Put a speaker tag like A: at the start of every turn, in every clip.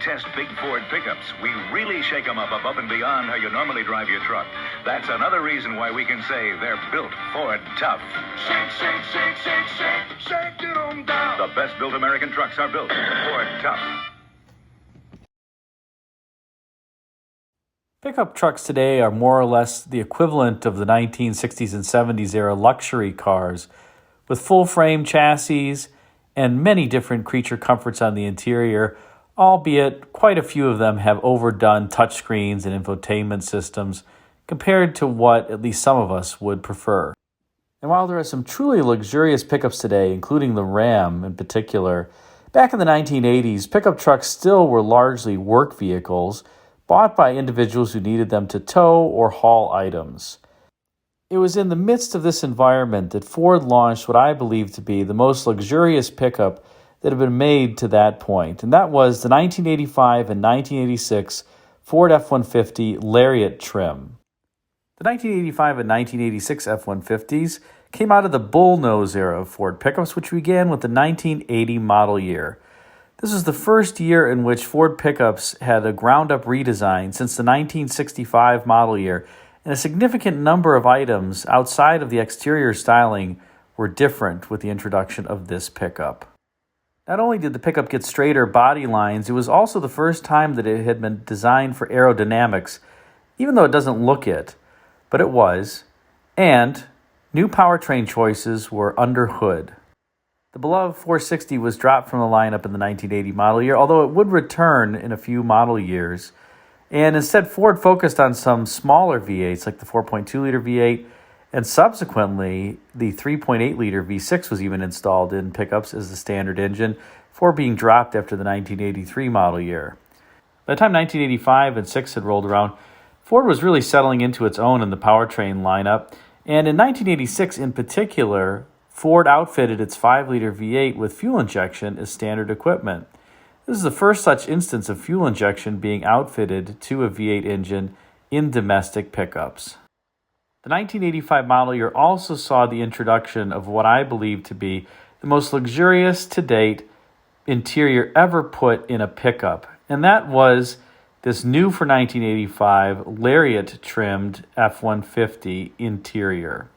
A: test big Ford pickups. We really shake them up above and beyond how you normally drive your truck. That's another reason why we can say they're built Ford tough. Shake, shake, shake, shake, shake, shake it on down. The best built American trucks are built Ford tough.
B: Pickup trucks today are more or less the equivalent of the 1960s and 70s era luxury cars, with full-frame chassis and many different creature comforts on the interior, albeit quite a few of them have overdone touchscreens and infotainment systems compared to what at least some of us would prefer. And while there are some truly luxurious pickups today, including the Ram in particular, back in the 1980s, pickup trucks still were largely work vehicles bought by individuals who needed them to tow or haul items. It was in the midst of this environment that Ford launched what I believe to be the most luxurious pickup that had been made to that point, and that was the 1985 and 1986 Ford F-150 Lariat trim. The 1985 and 1986 F-150s came out of the bullnose era of Ford pickups, which began with the 1980 model year. This was the first year in which Ford pickups had a ground-up redesign since the 1965 model year, and a significant number of items outside of the exterior styling were different with the introduction of this pickup. Not only did the pickup get straighter body lines, it was also the first time that it had been designed for aerodynamics, even though it doesn't look it, but it was, and new powertrain choices were under hood. The beloved 460 was dropped from the lineup in the 1980 model year, although it would return in a few model years. And instead, Ford focused on some smaller V8s like the 4.2-liter V8, and subsequently, the 3.8-liter V6 was even installed in pickups as the standard engine, before being dropped after the 1983 model year. By the time 1985 and 6 had rolled around, Ford was really settling into its own in the powertrain lineup, and in 1986 in particular, Ford outfitted its 5-liter V8 with fuel injection as standard equipment. This is the first such instance of fuel injection being outfitted to a V8 engine in domestic pickups. The 1985 model year also saw the introduction of what I believe to be the most luxurious to date interior ever put in a pickup, and that was this new for 1985 Lariat trimmed F-150 interior.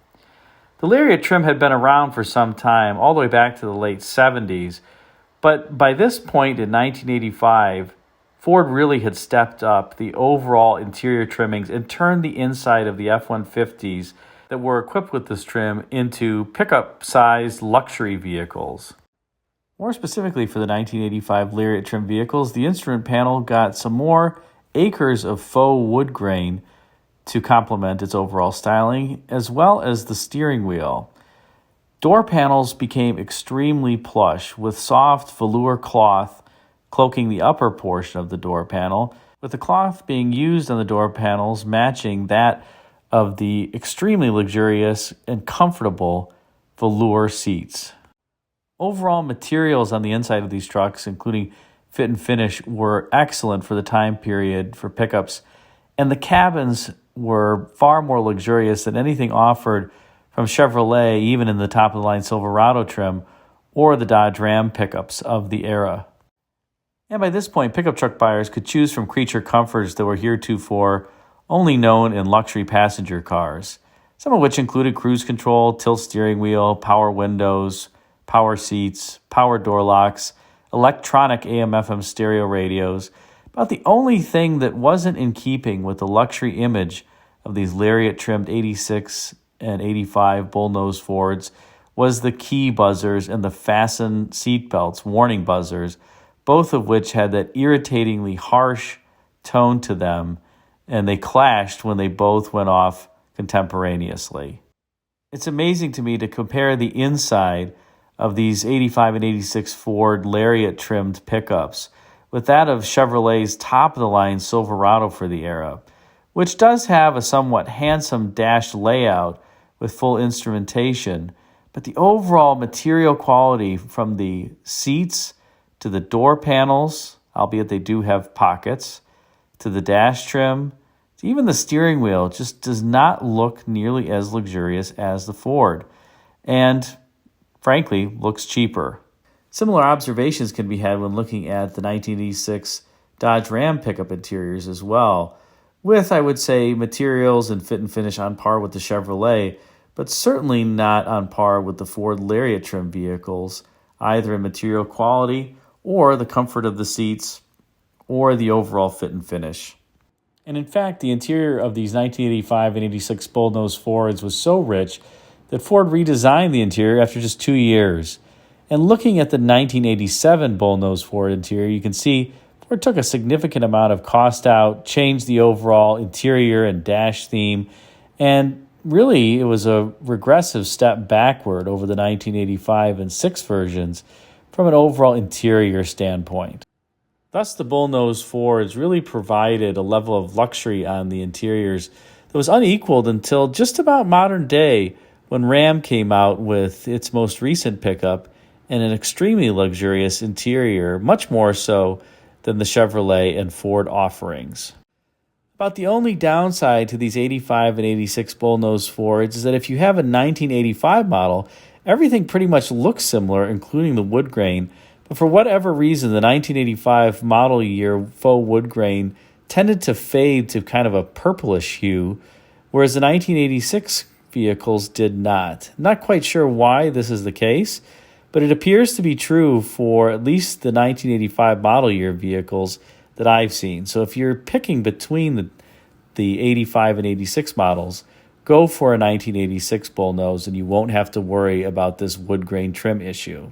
B: The Lariat trim had been around for some time, all the way back to the late 70s, but by this point in 1985, Ford really had stepped up the overall interior trimmings and turned the inside of the F-150s that were equipped with this trim into pickup-sized luxury vehicles. More specifically for the 1985 Lariat trim vehicles, the instrument panel got some more acres of faux wood grain to complement its overall styling, as well as the steering wheel. Door panels became extremely plush, with soft velour cloth cloaking the upper portion of the door panel, with the cloth being used on the door panels matching that of the extremely luxurious and comfortable velour seats. Overall materials on the inside of these trucks, including fit and finish, were excellent for the time period for pickups, and the cabins were far more luxurious than anything offered from Chevrolet, even in the top-of-the-line Silverado trim, or the Dodge Ram pickups of the era. And by this point, pickup truck buyers could choose from creature comforts that were heretofore only known in luxury passenger cars, some of which included cruise control, tilt steering wheel, power windows, power seats, power door locks, electronic AM/FM stereo radios. About the only thing that wasn't in keeping with the luxury image of these Lariat-trimmed 86 and 85 bullnose Fords was the key buzzers and the fasten seatbelts warning buzzers, both of which had that irritatingly harsh tone to them, and they clashed when they both went off contemporaneously. It's amazing to me to compare the inside of these 85 and 86 Ford Lariat-trimmed pickups with that of Chevrolet's top-of-the-line Silverado for the era, which does have a somewhat handsome dash layout with full instrumentation, but the overall material quality from the seats to the door panels, albeit they do have pockets, to the dash trim, to even the steering wheel, just does not look nearly as luxurious as the Ford, and frankly, looks cheaper. Similar observations can be had when looking at the 1986 Dodge Ram pickup interiors as well, with, I would say, materials and fit and finish on par with the Chevrolet, but certainly not on par with the Ford Lariat trim vehicles, either in material quality or the comfort of the seats or the overall fit and finish. And in fact, the interior of these 1985 and 86 bullnose Fords was so rich that Ford redesigned the interior after just 2 years. And looking at the 1987 bullnose Ford interior, you can see Ford took a significant amount of cost out, changed the overall interior and dash theme, and really it was a regressive step backward over the 1985 and 6 versions from an overall interior standpoint. Thus, the bullnose Fords really provided a level of luxury on the interiors that was unequaled until just about modern day when Ram came out with its most recent pickup and an extremely luxurious interior, much more so than the Chevrolet and Ford offerings. About the only downside to these 85 and 86 bullnose Fords is that if you have a 1985 model, everything pretty much looks similar, including the wood grain. But for whatever reason, the 1985 model year faux wood grain tended to fade to kind of a purplish hue, whereas the 1986 vehicles did not. Not quite sure why this is the case, but it appears to be true for at least the 1985 model year vehicles that I've seen. So if you're picking between the 85 and 86 models, go for a 1986 bullnose and you won't have to worry about this wood grain trim issue.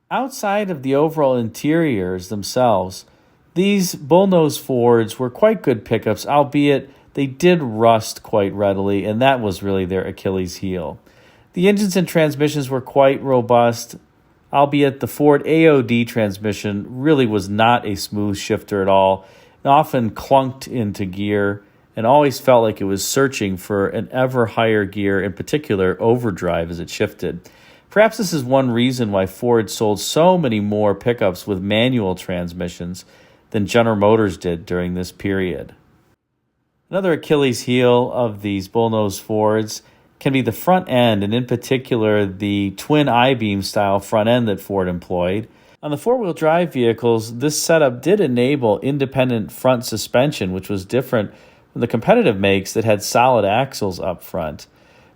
B: Outside of the overall interiors themselves, these bullnose Fords were quite good pickups, albeit they did rust quite readily, and that was really their Achilles heel. The engines and transmissions were quite robust, albeit the Ford AOD transmission really was not a smooth shifter at all, and often clunked into gear, and always felt like it was searching for an ever higher gear, in particular overdrive as it shifted. Perhaps this is one reason why Ford sold so many more pickups with manual transmissions than General Motors did during this period. Another Achilles heel of these bullnose Fords can be the front end, and in particular the twin I-beam style front end that Ford employed. On the four-wheel drive vehicles, this setup did enable independent front suspension, which was different from the competitive makes that had solid axles up front.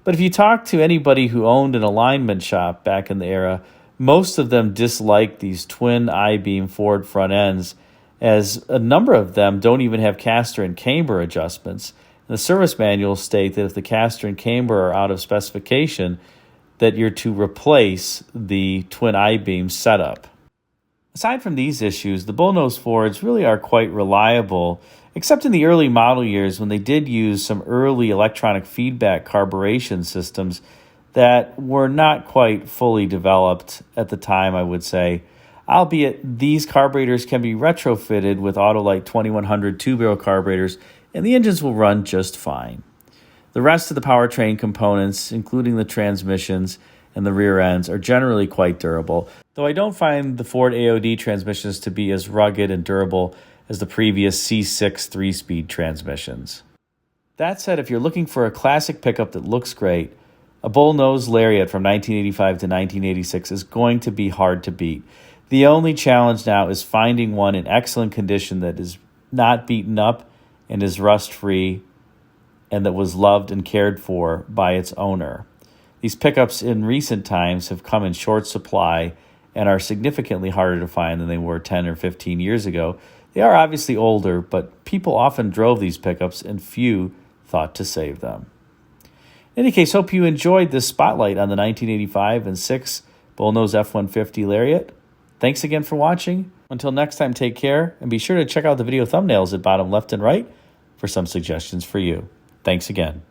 B: But if you talk to anybody who owned an alignment shop back in the era, most of them disliked these twin I-beam Ford front ends, as a number of them don't even have caster and camber adjustments. And the service manuals state that if the caster and camber are out of specification, that you're to replace the twin I-beam setup. Aside from these issues, the bullnose Fords really are quite reliable, except in the early model years when they did use some early electronic feedback carburation systems that were not quite fully developed at the time, I would say. Albeit these carburetors can be retrofitted with Autolite 2100 two-barrel carburetors, and the engines will run just fine. The rest of the powertrain components, including the transmissions and the rear ends, are generally quite durable, though I don't find the Ford AOD transmissions to be as rugged and durable as the previous C6 3-speed transmissions. That said, if you're looking for a classic pickup that looks great, a bullnose Lariat from 1985 to 1986 is going to be hard to beat. The only challenge now is finding one in excellent condition that is not beaten up and is rust-free and that was loved and cared for by its owner. These pickups in recent times have come in short supply and are significantly harder to find than they were 10 or 15 years ago. They are obviously older, but people often drove these pickups and few thought to save them. In any case, hope you enjoyed this spotlight on the 1985 and 6 bullnose F150 Lariat. Thanks again for watching. Until next time, take care, and be sure to check out the video thumbnails at bottom left and right for some suggestions for you. Thanks again.